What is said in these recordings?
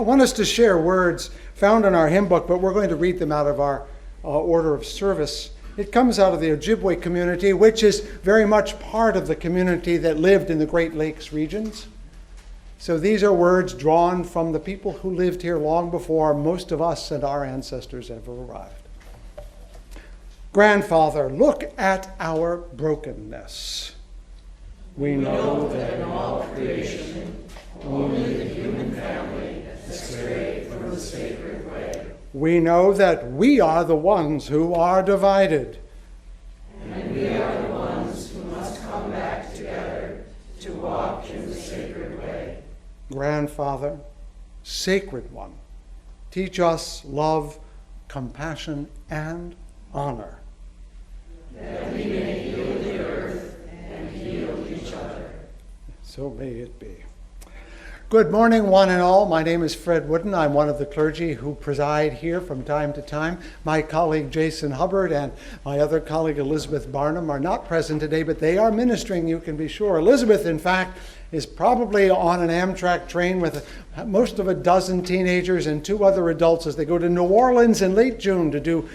I want us to share words found in our hymn book, but we're going to read them out of our order of service. It comes out of the Ojibwe community, which is very much part of the community that lived in the Great Lakes regions. So these are words drawn from the people who lived here long before most of us and our ancestors ever arrived. Grandfather, look at our brokenness. We know that in all creation, only the human family has strayed from the sacred way. We know that we are the ones who are divided. And we are the ones who must come back together to walk in the sacred way. Grandfather, sacred one, teach us love, compassion, and honor. That we may heal the earth and heal each other. So may it be. Good morning, one and all. My name is Fred Wooden. I'm one of the clergy who preside here from time to time. My colleague Jason Hubbard and my other colleague Elizabeth Barnum are not present today, but they are ministering, you can be sure. Elizabeth, in fact, is probably on an Amtrak train with most of a dozen teenagers and 2 other adults as they go to New Orleans in late June to do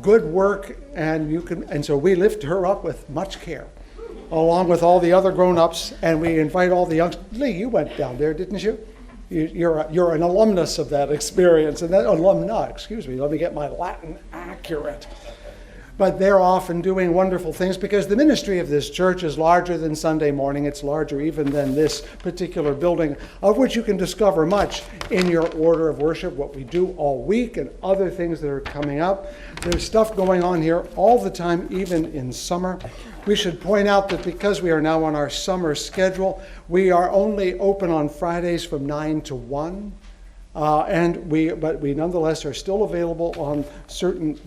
good work, and so we lift her up with much care, along with all the other grown-ups, and we invite all the youngsters. Lee, you went down there, didn't you? You're an alumnus of that experience, and that alumna, excuse me, let me get my Latin accurate. But they're often doing wonderful things because the ministry of this church is larger than Sunday morning. It's larger even than this particular building, of which you can discover much in your order of worship, what we do all week and other things that are coming up. There's stuff going on here all the time, even in summer. We should point out that because we are now on our summer schedule, we are only open on Fridays from 9 to 1. But we nonetheless are still available on certain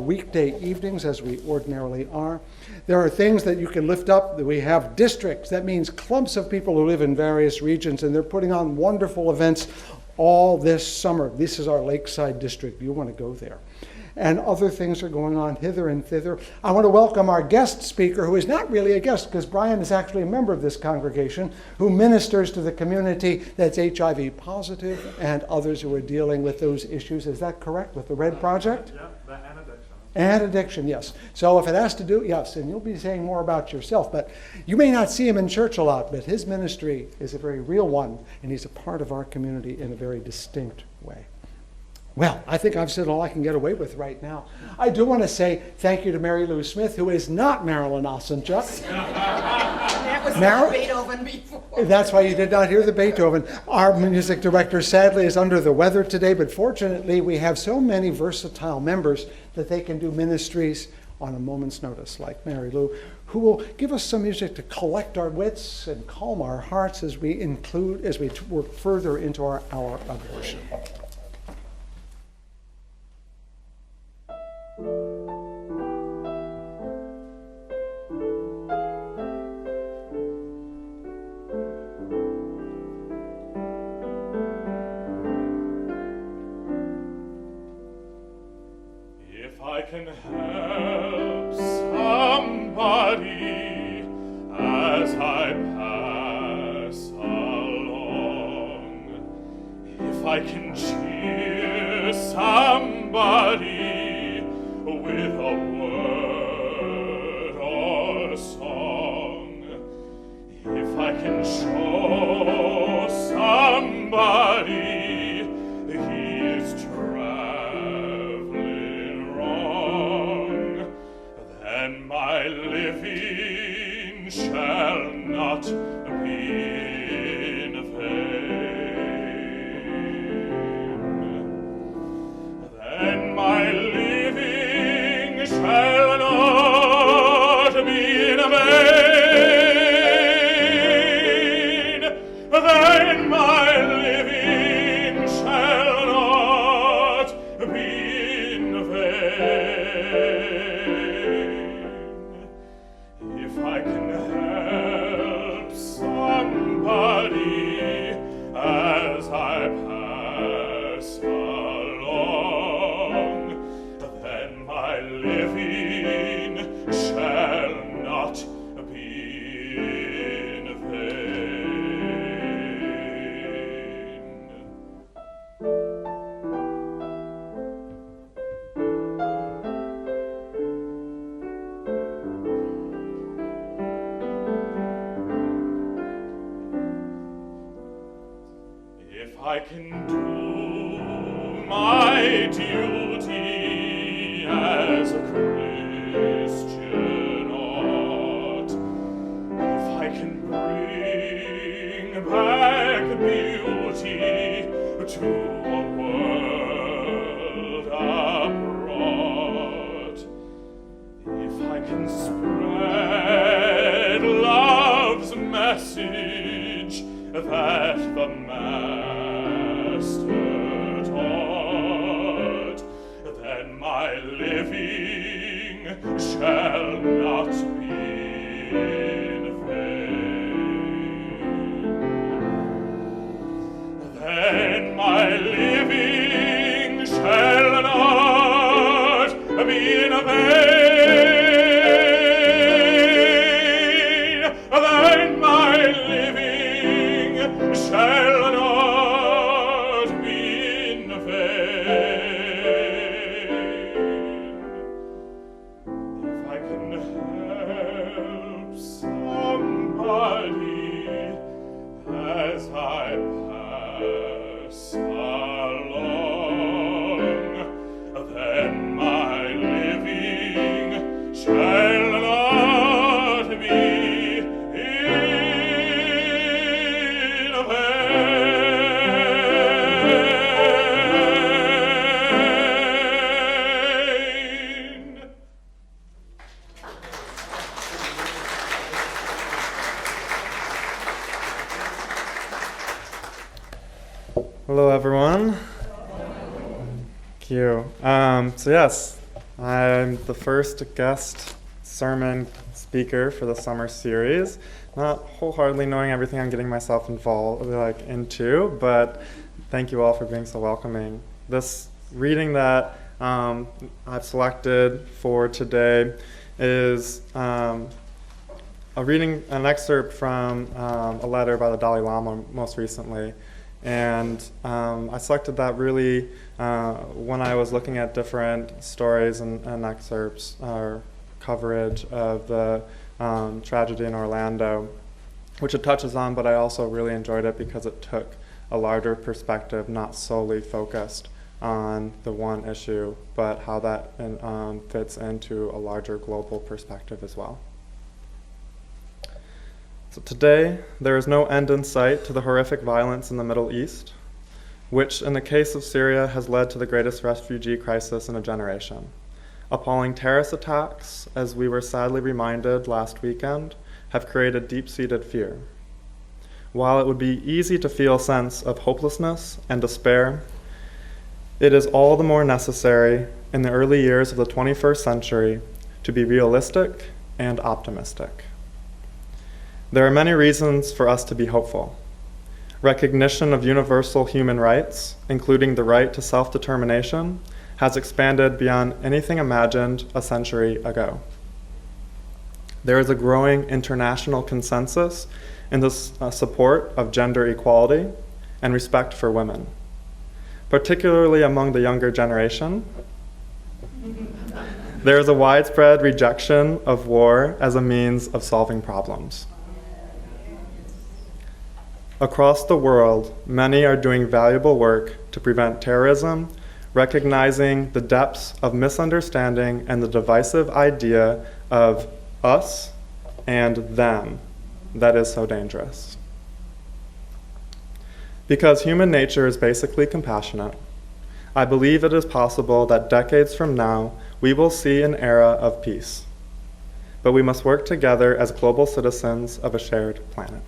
weekday evenings as we ordinarily are. There are things that you can lift up. We have districts. That means clumps of people who live in various regions, and they're putting on wonderful events all this summer. This is our Lakeside district. You want to go there. And other things are going on hither and thither. I want to welcome our guest speaker, who is not really a guest because Brian is actually a member of this congregation, who ministers to the community that's HIV positive and others who are dealing with those issues. Is that correct, with the RED Project? Yeah, and addiction. And addiction, yes. So if it has to do, yes, and you'll be saying more about yourself, but you may not see him in church a lot, but his ministry is a very real one, and he's a part of our community in a very distinct way. Well, I think I've said all I can get away with right now. I do want to say thank you to Mary Lou Smith, who is not Marilyn Osenchuk. That was Beethoven before. That's why you did not hear the Beethoven. Our music director sadly is under the weather today, but fortunately we have so many versatile members that they can do ministries on a moment's notice, like Mary Lou, who will give us some music to collect our wits and calm our hearts as we work further into our hour of worship. If I can help somebody as I pass along, if I can cheer somebody with a word or song, if I can show somebody he is traveling wrong, then my living shall not be in vain. Then my living shall not be in vain. Then my living shall not be in vain. If I can help somebody as I pass along, then my living shall not be in vain. can do my duty as a Christian ought, if I can bring back beauty to a world abroad, if I can spread love's message that the Master taught, then my living shall not be in vain. Then my living shall not be in vain. Then my living shall not be in vain. If I can help somebody as I pass along, then my living shall not be in vain. Hello, everyone. Thank you. So yes, I'm the first guest sermon speaker for the summer series. Not wholeheartedly knowing everything I'm getting myself involved into, but thank you all for being so welcoming. This reading that I've selected for today is an excerpt from a letter by the Dalai Lama most recently. And I selected that really when I was looking at different stories and excerpts or coverage of the tragedy in Orlando, which it touches on, but I also really enjoyed it because it took a larger perspective, not solely focused on the one issue, but how that fits into a larger global perspective as well. So today, there is no end in sight to the horrific violence in the Middle East, which in the case of Syria has led to the greatest refugee crisis in a generation. Appalling terrorist attacks, as we were sadly reminded last weekend, have created deep-seated fear. While it would be easy to feel a sense of hopelessness and despair, it is all the more necessary in the early years of the 21st century to be realistic and optimistic. There are many reasons for us to be hopeful. Recognition of universal human rights, including the right to self-determination, has expanded beyond anything imagined a century ago. There is a growing international consensus in the support of gender equality and respect for women, particularly among the younger generation. There is a widespread rejection of war as a means of solving problems. Across the world, many are doing valuable work to prevent terrorism, recognizing the depths of misunderstanding and the divisive idea of us and them that is so dangerous. Because human nature is basically compassionate, I believe it is possible that decades from now, we will see an era of peace. But we must work together as global citizens of a shared planet.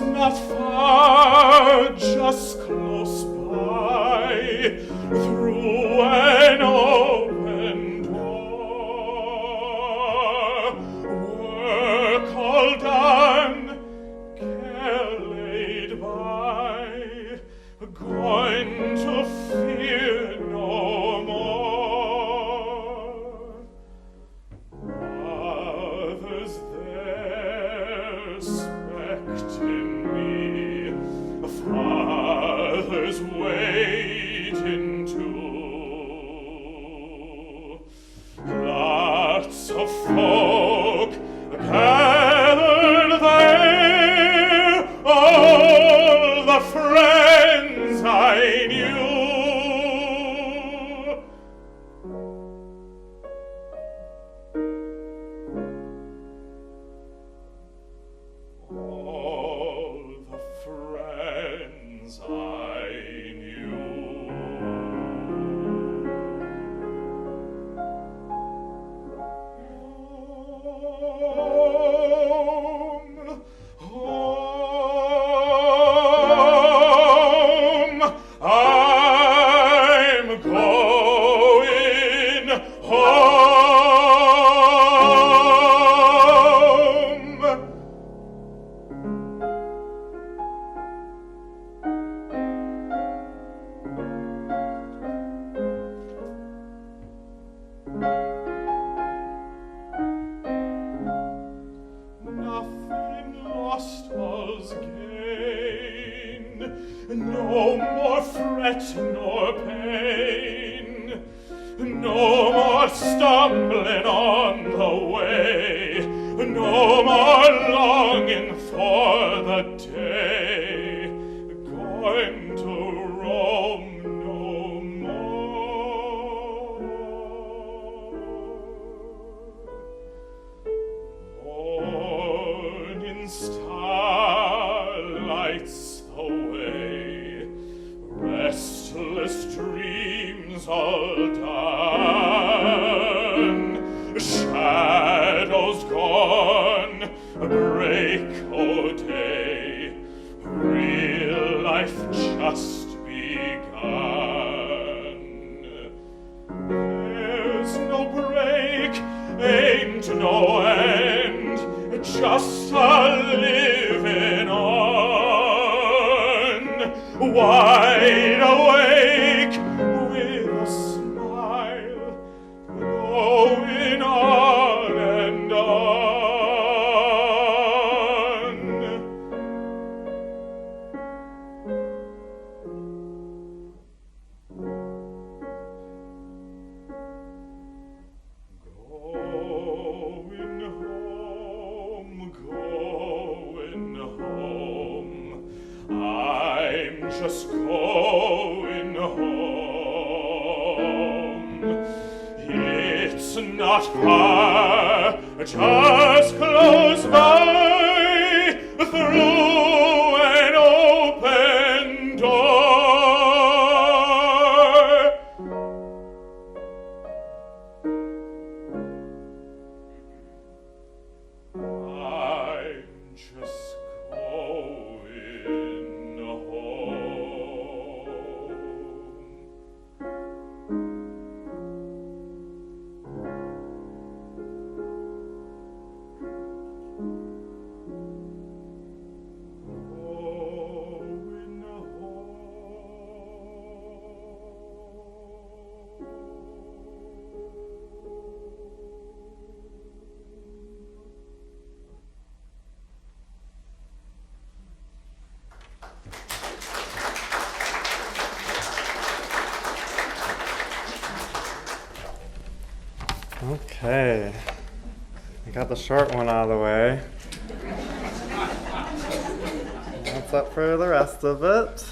not far, just close by, through an open door. Work all done, care laid by, going to fear no more. Others there expecting me, fathers waiting too. Lots of folk gathered there, all the friends I knew. All the friends I knew. Home, I'm going home. Nothing lost was gain, no more fret nor pain, no more stumbling on the way, no more longing for the day, going to Rome no more. Morning star lights the way, restless dreams all done, shadows gone, break o' day, real life just begun. There's no break, ain't no end, just a living on, wide awake with a smile, going on and on. Going home, I'm just going home. It's not far, just close by, through an open door. I'm just going home. Going Okay, I got the short one out of the way. What's up for the rest of it?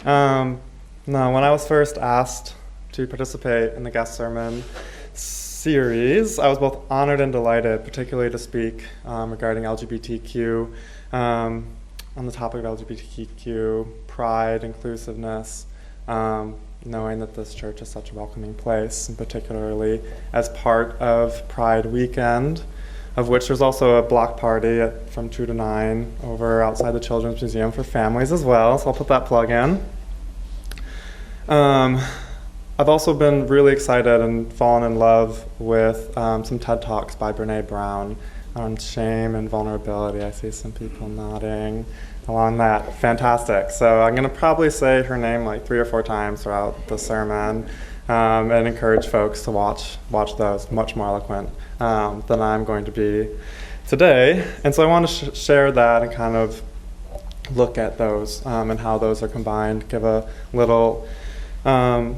No, when I was first asked to participate in the guest sermon series, I was both honored and delighted, particularly to speak regarding LGBTQ, on the topic of LGBTQ, pride, inclusiveness, knowing that this church is such a welcoming place, and particularly as part of Pride Weekend, of which there's also a block party from 2 to 9 over outside the Children's Museum for families as well, so I'll put that plug in. I've also been really excited and fallen in love with some TED Talks by Brené Brown on shame and vulnerability. I see some people nodding along that. Fantastic. So I'm going to probably say her name like 3 or 4 times throughout the sermon and encourage folks to watch those. Much more eloquent than I'm going to be today. And so I want to share that and kind of look at those and how those are combined, give a little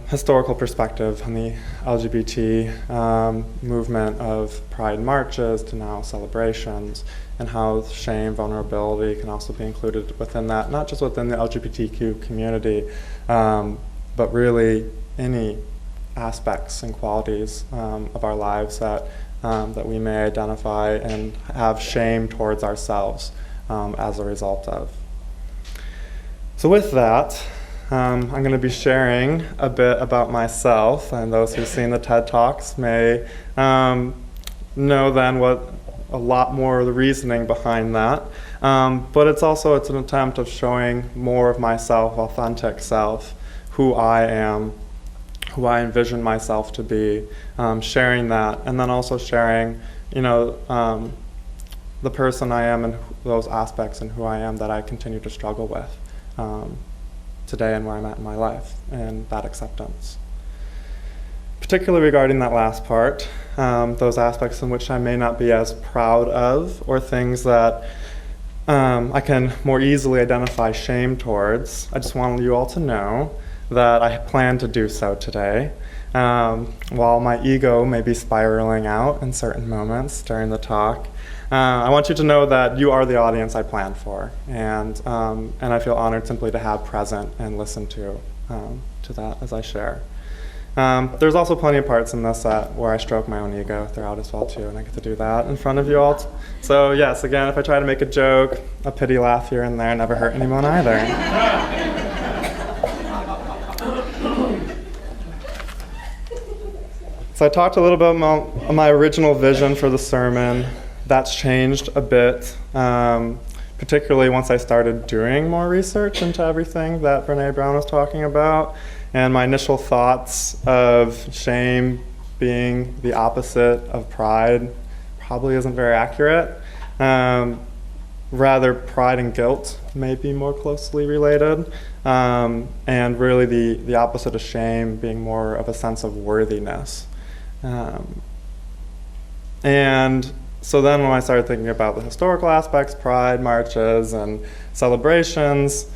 historical perspective on the LGBT movement of pride marches to now celebrations, and how shame, vulnerability can also be included within that, not just within the LGBTQ community, but really any aspects and qualities of our lives that we may identify and have shame towards ourselves as a result of. So with that, I'm going to be sharing a bit about myself, and those who've seen the TED Talks may know then what a lot more of the reasoning behind that. But it's an attempt of showing more of myself, authentic self, who I am, who I envision myself to be, sharing that, and then also sharing, the person I am and those aspects and who I am that I continue to struggle with today and where I'm at in my life, and that acceptance. Particularly regarding that last part, those aspects in which I may not be as proud of, or things that I can more easily identify shame towards, I just want you all to know that I plan to do so today. While my ego may be spiraling out in certain moments during the talk, I want you to know that you are the audience I plan for, and I feel honored simply to have present and listen to that as I share. There's also plenty of parts in this where I stroke my own ego throughout as well too, and I get to do that in front of you all. So yes, again, if I try to make a joke, a pity laugh here and there, never hurt anyone either. So I talked a little bit about my original vision for the sermon. That's changed a bit, particularly once I started doing more research into everything that Brené Brown was talking about, and my initial thoughts of shame being the opposite of pride probably isn't very accurate. Rather, pride and guilt may be more closely related, and really the opposite of shame being more of a sense of worthiness. And so then when I started thinking about the historical aspects, pride marches and celebrations,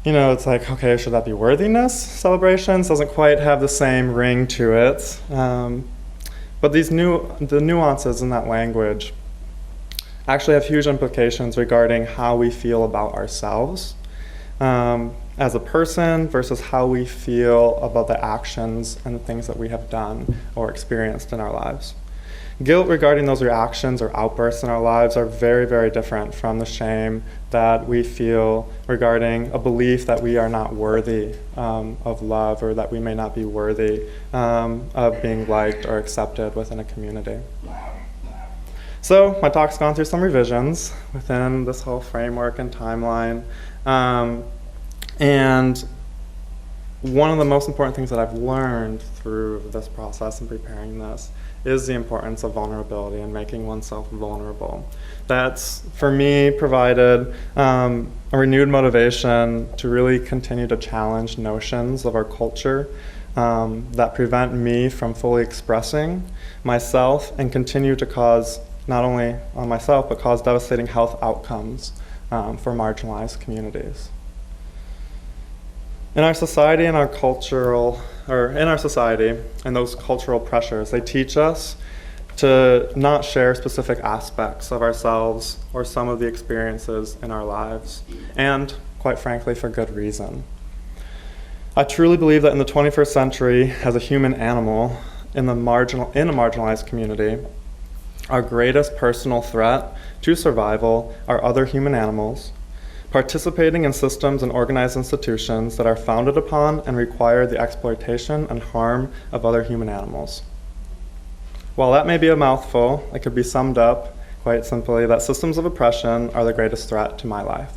it's like, okay, should that be worthiness? Celebrations doesn't quite have the same ring to it. But the nuances in that language actually have huge implications regarding how we feel about ourselves as a person versus how we feel about the actions and the things that we have done or experienced in our lives. Guilt regarding those reactions or outbursts in our lives are very, very different from the shame that we feel regarding a belief that we are not worthy of love, or that we may not be worthy of being liked or accepted within a community. So my talk's gone through some revisions within this whole framework and timeline. And one of the most important things that I've learned through this process and preparing this is the importance of vulnerability and making oneself vulnerable. That's, for me, provided a renewed motivation to really continue to challenge notions of our culture that prevent me from fully expressing myself and continue to cause, not only on myself, but cause devastating health outcomes for marginalized communities. In our society and and those cultural pressures, they teach us to not share specific aspects of ourselves or some of the experiences in our lives, and quite frankly, for good reason. I truly believe that in the 21st century, as a human animal in a marginalized community, our greatest personal threat to survival are other human animals, participating in systems and organized institutions that are founded upon and require the exploitation and harm of other human animals. While that may be a mouthful, it could be summed up quite simply, that systems of oppression are the greatest threat to my life.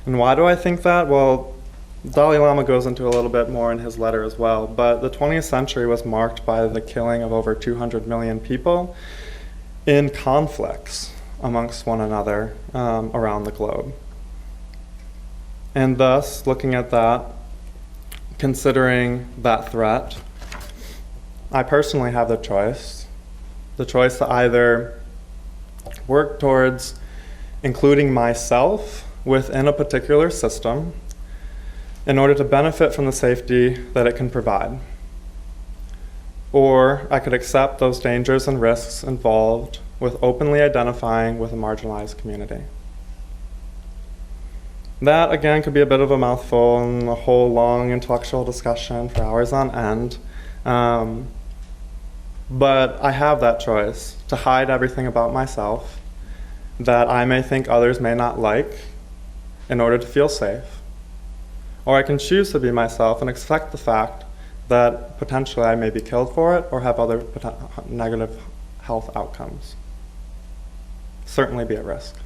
And why do I think that? Well, Dalai Lama goes into a little bit more in his letter as well, but the 20th century was marked by the killing of over 200 million people in conflicts amongst one another around the globe. And thus, looking at that, considering that threat, I personally have the choice to either work towards including myself within a particular system in order to benefit from the safety that it can provide. Or I could accept those dangers and risks involved with openly identifying with a marginalized community. That, again, could be a bit of a mouthful and a whole long intellectual discussion for hours on end. But I have that choice to hide everything about myself that I may think others may not like in order to feel safe. Or I can choose to be myself and accept the fact that potentially I may be killed for it or have other negative health outcomes. Certainly be at risk.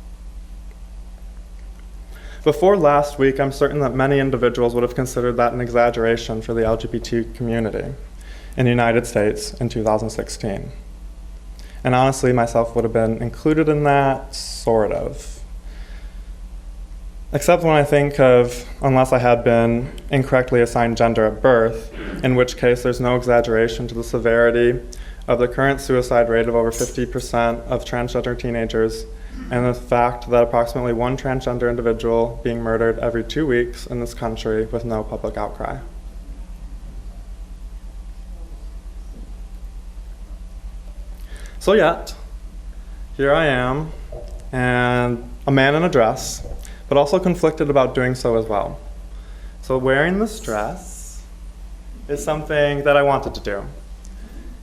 Before last week, I'm certain that many individuals would have considered that an exaggeration for the LGBT community in the United States in 2016. And honestly, myself would have been included in that, sort of. Except when I think of, unless I had been incorrectly assigned gender at birth, in which case there's no exaggeration to the severity of the current suicide rate of over 50% of transgender teenagers, and the fact that approximately one transgender individual being murdered every 2 weeks in this country with no public outcry. So yet, here I am, and a man in a dress, but also conflicted about doing so as well. So wearing this dress is something that I wanted to do.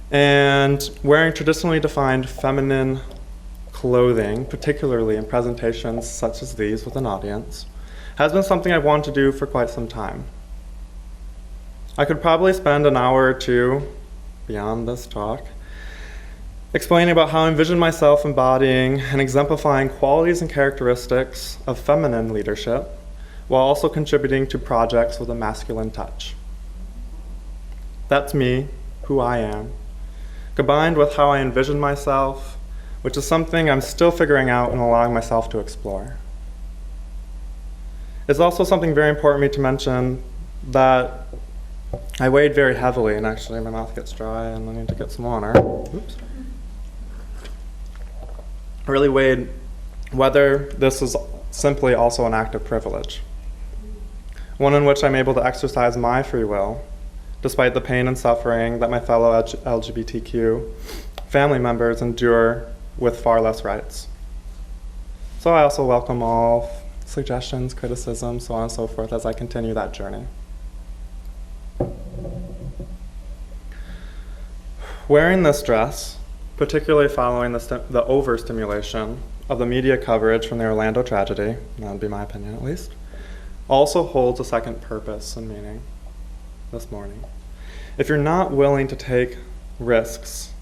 And wearing traditionally defined feminine clothing, particularly in presentations such as these with an audience, has been something I've wanted to do for quite some time. I could probably spend an hour or two beyond this talk explaining about how I envision myself embodying and exemplifying qualities and characteristics of feminine leadership while also contributing to projects with a masculine touch. That's me, who I am, combined with how I envision myself, which is something I'm still figuring out and allowing myself to explore. It's also something very important to me to mention that I weighed very heavily, and actually my mouth gets dry and I need to get some water. Oops. I really weighed whether this is simply also an act of privilege, one in which I'm able to exercise my free will, despite the pain and suffering that my fellow LGBTQ family members endure with far less rights. So I also welcome all suggestions, criticism, so on and so forth as I continue that journey. Wearing this dress, particularly following the overstimulation of the media coverage from the Orlando tragedy, that would be my opinion at least, also holds a second purpose and meaning this morning. If you're not willing to take risks,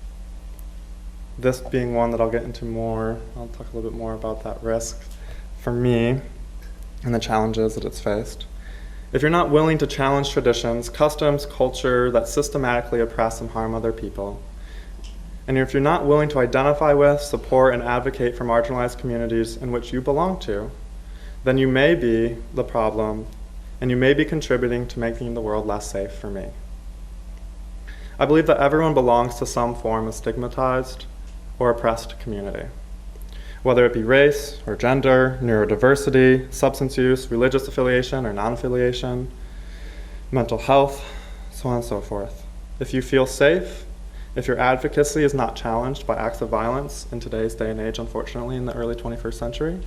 this being one that I'll get into more, I'll talk a little bit more about that risk for me and the challenges that it's faced. If you're not willing to challenge traditions, customs, culture that systematically oppress and harm other people, and if you're not willing to identify with, support, and advocate for marginalized communities in which you belong to, then you may be the problem, and you may be contributing to making the world less safe for me. I believe that everyone belongs to some form of stigmatized or oppressed community, whether it be race or gender, neurodiversity, substance use, religious affiliation or non-affiliation, mental health, so on and so forth. If you feel safe, if your advocacy is not challenged by acts of violence in today's day and age, unfortunately, in the early 21st century,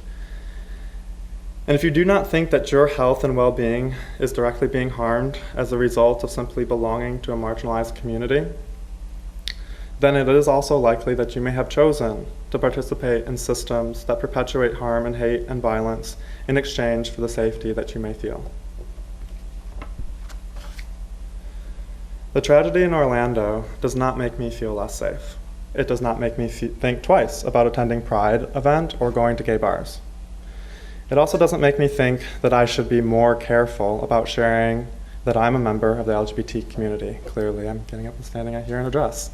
and if you do not think that your health and well-being is directly being harmed as a result of simply belonging to a marginalized community, then it is also likely that you may have chosen to participate in systems that perpetuate harm and hate and violence in exchange for the safety that you may feel. The tragedy in Orlando does not make me feel less safe. it does not make me think twice about attending Pride event or going to gay bars. It also doesn't make me think that I should be more careful about sharing that I'm a member of the LGBT community. Clearly, I'm getting up and standing out here in a dress.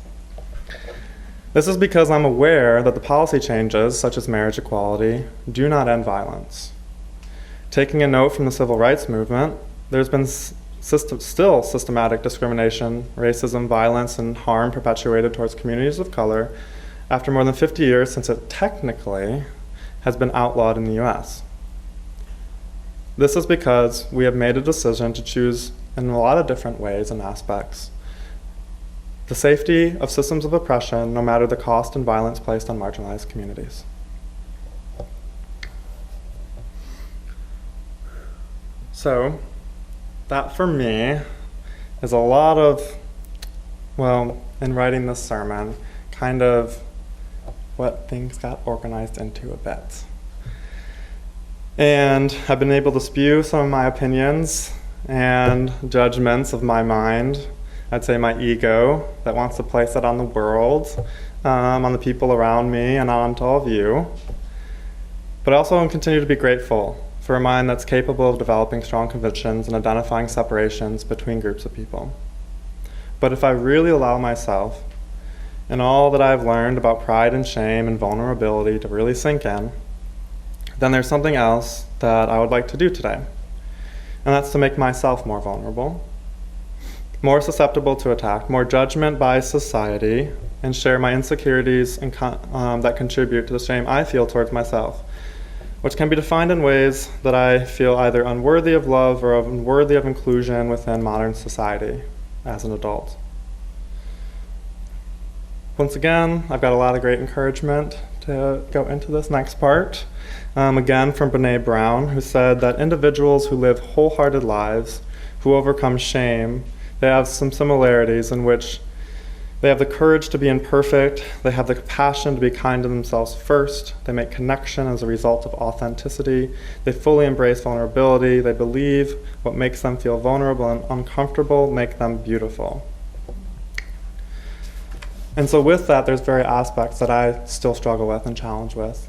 This is because I'm aware that the policy changes, such as marriage equality, do not end violence. Taking a note from the civil rights movement, there's been still systematic discrimination, racism, violence, and harm perpetuated towards communities of color after more than 50 years since it technically has been outlawed in the US. This is because we have made a decision to choose in a lot of different ways and aspects the safety of systems of oppression, no matter the cost and violence placed on marginalized communities. So, that for me is a lot of, well, in writing this sermon, kind of what things got organized into a bit. And I've been able to spew some of my opinions and judgments of my mind. I'd say my ego that wants to place it on the world, on the people around me, and on to all of you. But I also continue to be grateful for a mind that's capable of developing strong convictions and identifying separations between groups of people. But if I really allow myself and all that I've learned about pride and shame and vulnerability to really sink in, then there's something else that I would like to do today. And that's to make myself more vulnerable, more susceptible to attack, more judgment by society, and share my insecurities and that contribute to the shame I feel towards myself, which can be defined in ways that I feel either unworthy of love or unworthy of inclusion within modern society as an adult. Once again, I've got a lot of great encouragement to go into this next part. Again, from Brené Brown, who said that individuals who live wholehearted lives, who overcome shame, they have some similarities in which they have the courage to be imperfect, they have the compassion to be kind to themselves first, they make connection as a result of authenticity, they fully embrace vulnerability, they believe what makes them feel vulnerable and uncomfortable make them beautiful. And so with that, there's very aspects that I still struggle with and challenge with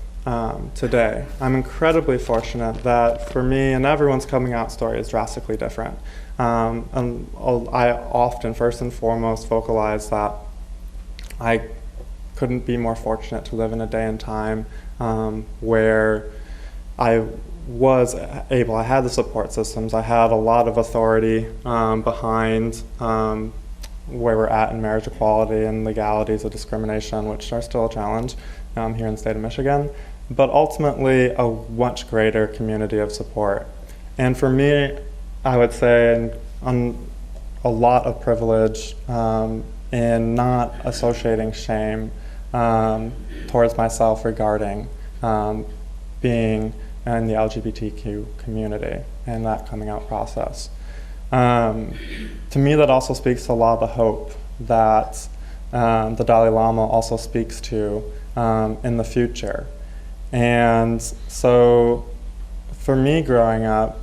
today. I'm incredibly fortunate that for me and everyone's coming out story is drastically different. And I often, first and foremost, vocalize that I couldn't be more fortunate to live in a day and time where I was able, I had the support systems, I had a lot of authority behind where we're at in marriage equality and legalities of discrimination, which are still a challenge here in the state of Michigan, but ultimately a much greater community of support. And for me, I would say a lot of privilege in not associating shame towards myself regarding being in the LGBTQ community and that coming out process. To me, that also speaks to a lot of the hope that the Dalai Lama also speaks to in the future. And so for me growing up,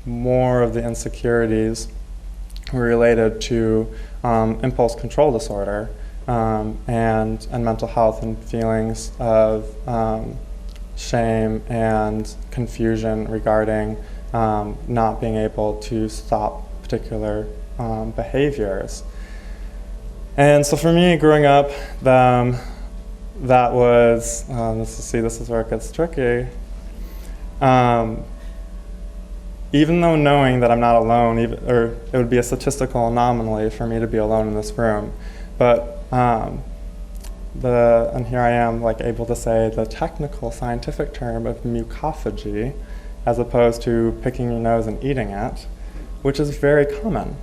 more of the insecurities were related to impulse control disorder and mental health and feelings of shame and confusion regarding not being able to stop particular behaviors. And so for me growing up, that was, this is where it gets tricky. Even though knowing that I'm not alone, or it would be a statistical anomaly for me to be alone in this room, but and here I am like able to say the technical scientific term of mucophagy as opposed to picking your nose and eating it, which is very common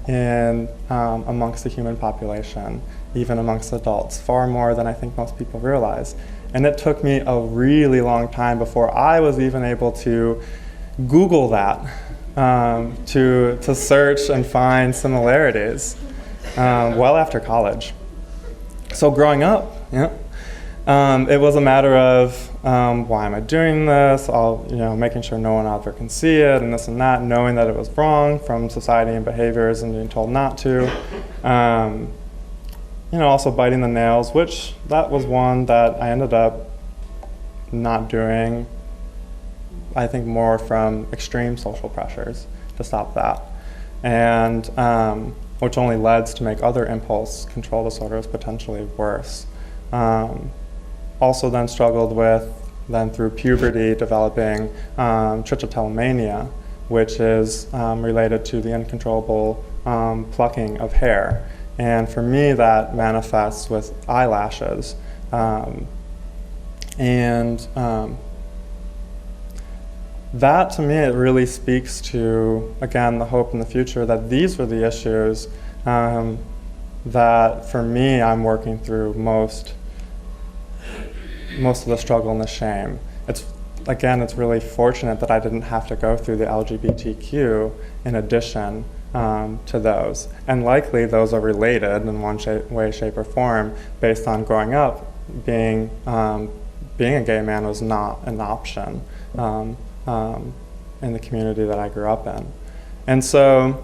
in amongst the human population, even amongst adults, far more than I think most people realize. And it took me a really long time before I was even able to Google that, to search and find similarities, well after college. So growing up, it was a matter of why am I doing this? Making sure no one out there can see it, and this and that, knowing that it was wrong from society and behaviors, and being told not to. also biting the nails, which that was one that I ended up not doing, I think more from extreme social pressures to stop that. And which only leads to make other impulse control disorders potentially worse. Also then struggled with, then through puberty, developing trichotillomania, which is related to the uncontrollable plucking of hair. And for me, that manifests with eyelashes. That to me, it really speaks to, again, the hope in the future that these were the issues that for me, I'm working through most of the struggle and the shame. It's really fortunate that I didn't have to go through the LGBTQ in addition to those. And likely those are related in one way, shape, or form based on growing up, being a gay man was not an option in the community that I grew up in. And so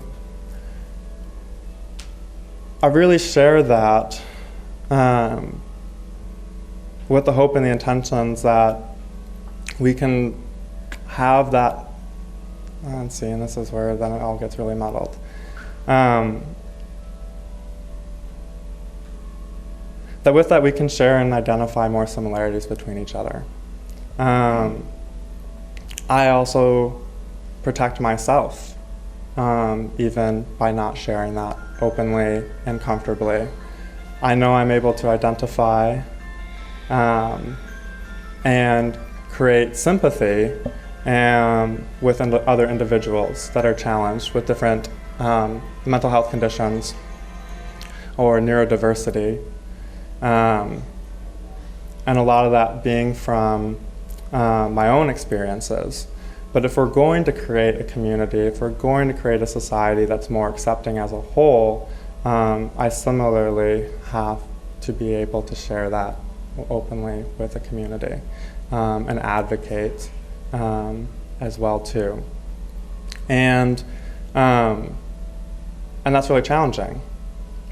I really share that with the hope and the intentions that we can have that, and this is where then it all gets really muddled. That with that we can share and identify more similarities between each other. I also protect myself, even by not sharing that openly and comfortably. I know I'm able to identify and create sympathy with other individuals that are challenged with different mental health conditions or neurodiversity. And a lot of that being from my own experiences. But if we're going to create a community, if we're going to create a society that's more accepting as a whole, I similarly have to be able to share that openly with the community and advocate as well too. And that's really challenging.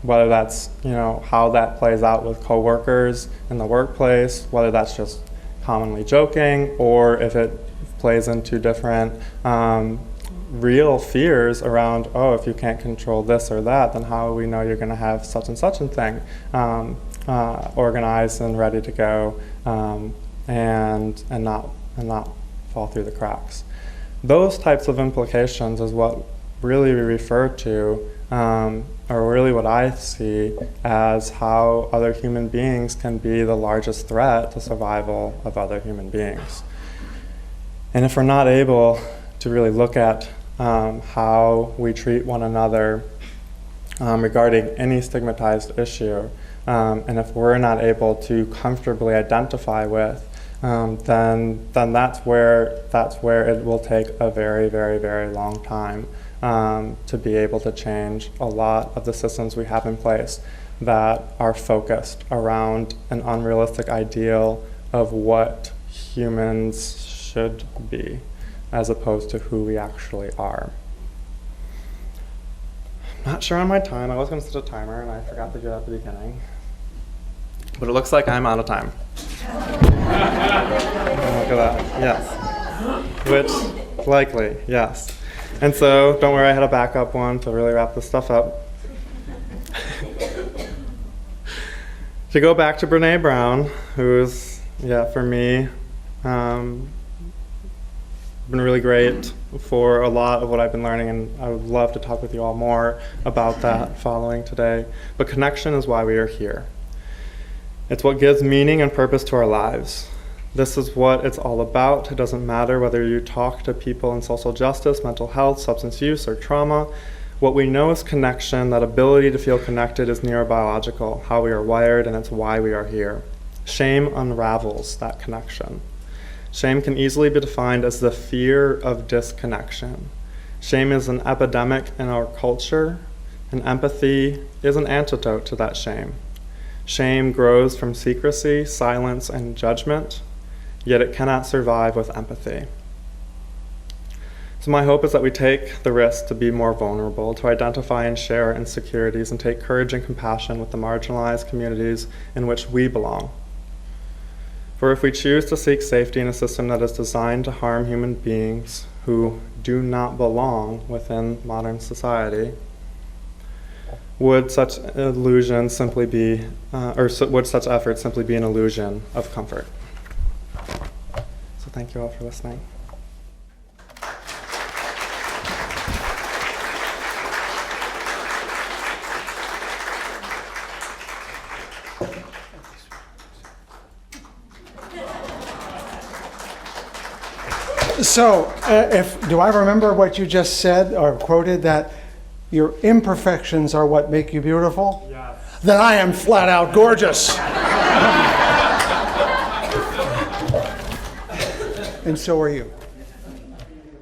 Whether that's how that plays out with coworkers in the workplace, whether that's just commonly joking, or if it plays into different real fears around, if you can't control this or that, then how do we know you're going to have such and such a thing organized and ready to go, and not fall through the cracks. Those types of implications is what really we refer to, or really what I see as how other human beings can be the largest threat to survival of other human beings. And if we're not able to really look at how we treat one another regarding any stigmatized issue, and if we're not able to comfortably identify with, then that's where it will take a very, very, very long time to be able to change a lot of the systems we have in place that are focused around an unrealistic ideal of what humans should be, as opposed to who we actually are. I'm not sure on my time. I was going to set a timer and I forgot to do that at the beginning. But it looks like I'm out of time. Look at that. Yes. Which, likely, yes. And so, don't worry, I had a backup one to really wrap this stuff up. To go back to Brene Brown, who's, for me, been really great for a lot of what I've been learning, and I would love to talk with you all more about that following today. But connection is why we are here. It's what gives meaning and purpose to our lives. This is what it's all about. It doesn't matter whether you talk to people in social justice, mental health, substance use, or trauma. What we know is connection. That ability to feel connected is neurobiological, how we are wired, and it's why we are here. Shame unravels that connection. Shame can easily be defined as the fear of disconnection. Shame is an epidemic in our culture, and empathy is an antidote to that shame. Shame grows from secrecy, silence, and judgment, yet it cannot survive with empathy. So my hope is that we take the risk to be more vulnerable, to identify and share our insecurities, and take courage and compassion with the marginalized communities in which we belong. For if we choose to seek safety in a system that is designed to harm human beings who do not belong within modern society, would such illusion simply be, would such effort simply be an illusion of comfort? So thank you all for listening. So, do I remember what you just said or quoted, that your imperfections are what make you beautiful? Yes. Then I am flat out gorgeous. And so are you.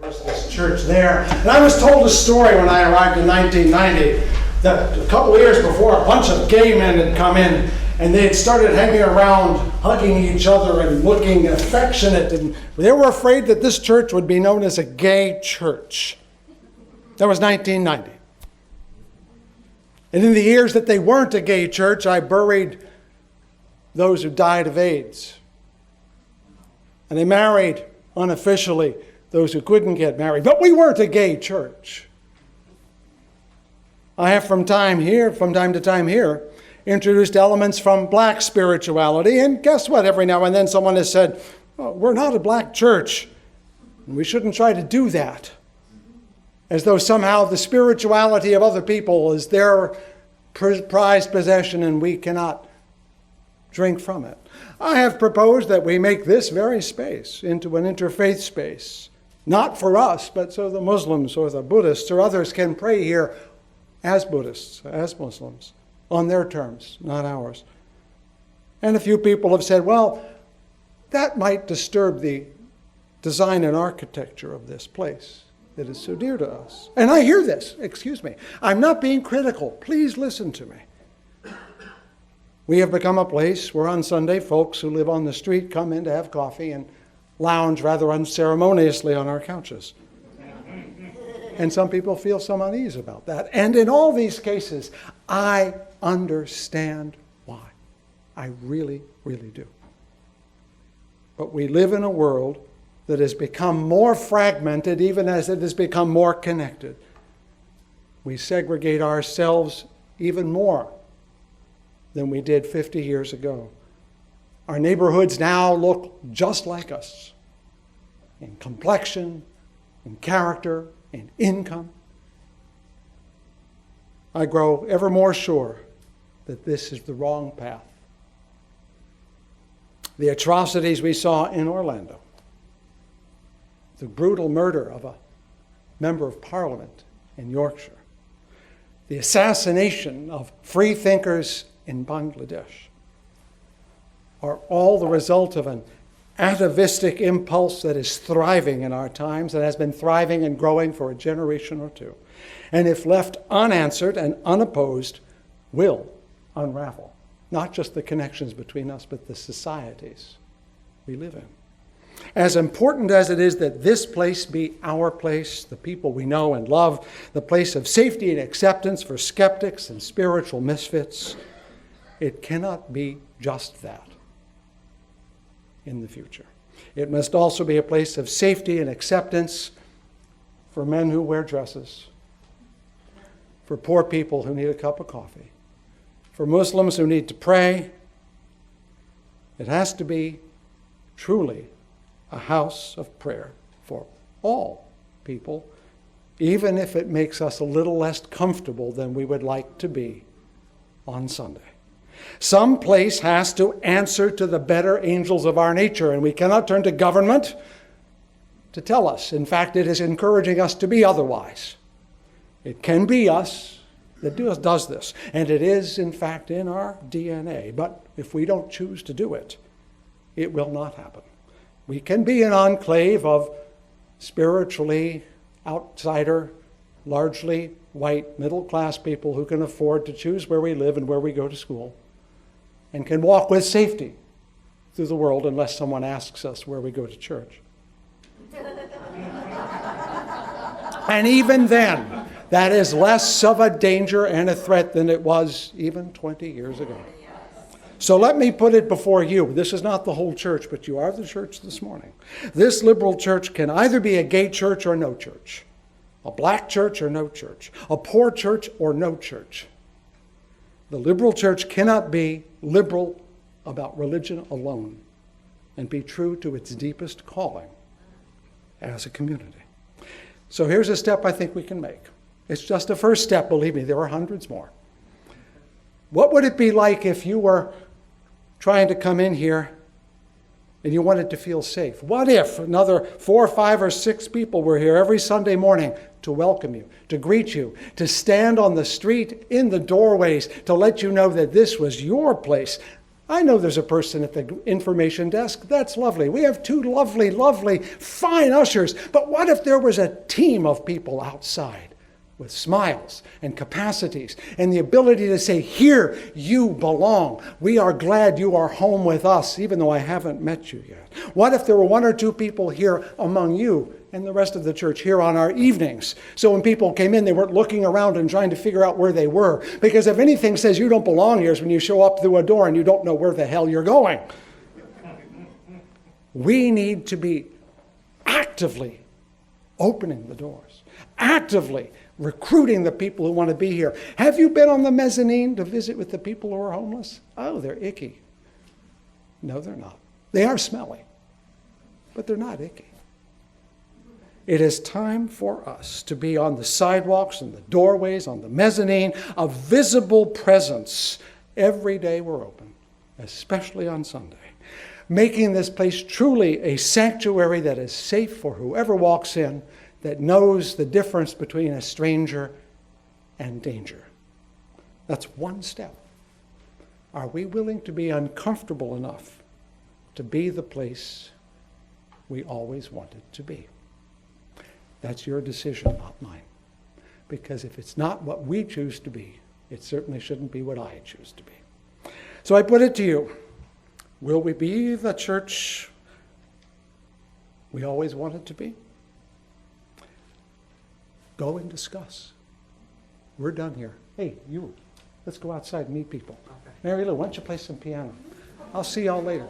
This church there. And I was told a story when I arrived in 1990 that a couple of years before, a bunch of gay men had come in and they had started hanging around, hugging each other and looking affectionate. And they were afraid that this church would be known as a gay church. That was 1990. And in the years that they weren't a gay church, I buried those who died of AIDS. And I married, unofficially, those who couldn't get married. But we weren't a gay church. I have from time to time here, introduced elements from black spirituality. And guess what? Every now and then someone has said, oh, we're not a black church, and we shouldn't try to do that. As though somehow the spirituality of other people is their prized possession and we cannot drink from it. I have proposed that we make this very space into an interfaith space. Not for us, but so the Muslims or the Buddhists or others can pray here as Buddhists, as Muslims, on their terms, not ours. And a few people have said, well, that might disturb the design and architecture of this place that is so dear to us. And I hear this, excuse me. I'm not being critical. Please listen to me. We have become a place where on Sunday folks who live on the street come in to have coffee and lounge rather unceremoniously on our couches. And some people feel some unease about that. And in all these cases, I understand why. I really, really do. But we live in a world that has become more fragmented even as it has become more connected. We segregate ourselves even more than we did 50 years ago. Our neighborhoods now look just like us in complexion, in character, in income. I grow ever more sure that this is the wrong path. The atrocities we saw in Orlando, the brutal murder of a member of parliament in Yorkshire, the assassination of free thinkers in Bangladesh, are all the result of an atavistic impulse that is thriving in our times and has been thriving and growing for a generation or two. And if left unanswered and unopposed, will unravel not just the connections between us, but the societies we live in. As important as it is that this place be our place, the people we know and love, the place of safety and acceptance for skeptics and spiritual misfits, it cannot be just that in the future. It must also be a place of safety and acceptance for men who wear dresses, for poor people who need a cup of coffee, for Muslims who need to pray. It has to be truly a house of prayer for all people, even if it makes us a little less comfortable than we would like to be on Sunday. Some place has to answer to the better angels of our nature, and we cannot turn to government to tell us. In fact, it is encouraging us to be otherwise. It can be us that does this, and it is, in fact, in our DNA. But if we don't choose to do it, it will not happen. We can be an enclave of spiritually outsider, largely white, middle-class people who can afford to choose where we live and where we go to school, and can walk with safety through the world unless someone asks us where we go to church. And even then, that is less of a danger and a threat than it was even 20 years ago. So let me put it before you. This is not the whole church, but you are the church this morning. This liberal church can either be a gay church or no church, a black church or no church, a poor church or no church. The liberal church cannot be liberal about religion alone and be true to its deepest calling as a community. So here's a step I think we can make. It's just a first step, believe me, there are hundreds more. What would it be like if you were trying to come in here and you wanted to feel safe? What if another 4, 5, or 6 people were here every Sunday morning to welcome you, to greet you, to stand on the street in the doorways to let you know that this was your place? I know there's a person at the information desk. That's lovely. We have 2 lovely, lovely, fine ushers. But what if there was a team of people outside with smiles and capacities and the ability to say, here you belong. We are glad you are home with us, even though I haven't met you yet. What if there were 1 or 2 people here among you and the rest of the church here on our evenings? So when people came in, they weren't looking around and trying to figure out where they were. Because if anything says you don't belong here is when you show up through a door and you don't know where the hell you're going. We need to be actively opening the doors, actively recruiting the people who want to be here. Have you been on the mezzanine to visit with the people who are homeless? Oh, they're icky. No, they're not. They are smelly, but they're not icky. It is time for us to be on the sidewalks and the doorways, on the mezzanine, a visible presence every day we're open, especially on Sunday, making this place truly a sanctuary that is safe for whoever walks in, that knows the difference between a stranger and danger. That's one step. Are we willing to be uncomfortable enough to be the place we always wanted to be? That's your decision, not mine. Because if it's not what we choose to be, it certainly shouldn't be what I choose to be. So I put it to you, will we be the church we always wanted to be? Go and discuss. We're done here. Hey, you, let's go outside and meet people. Okay. Mary Lou, why don't you play some piano? I'll see y'all later.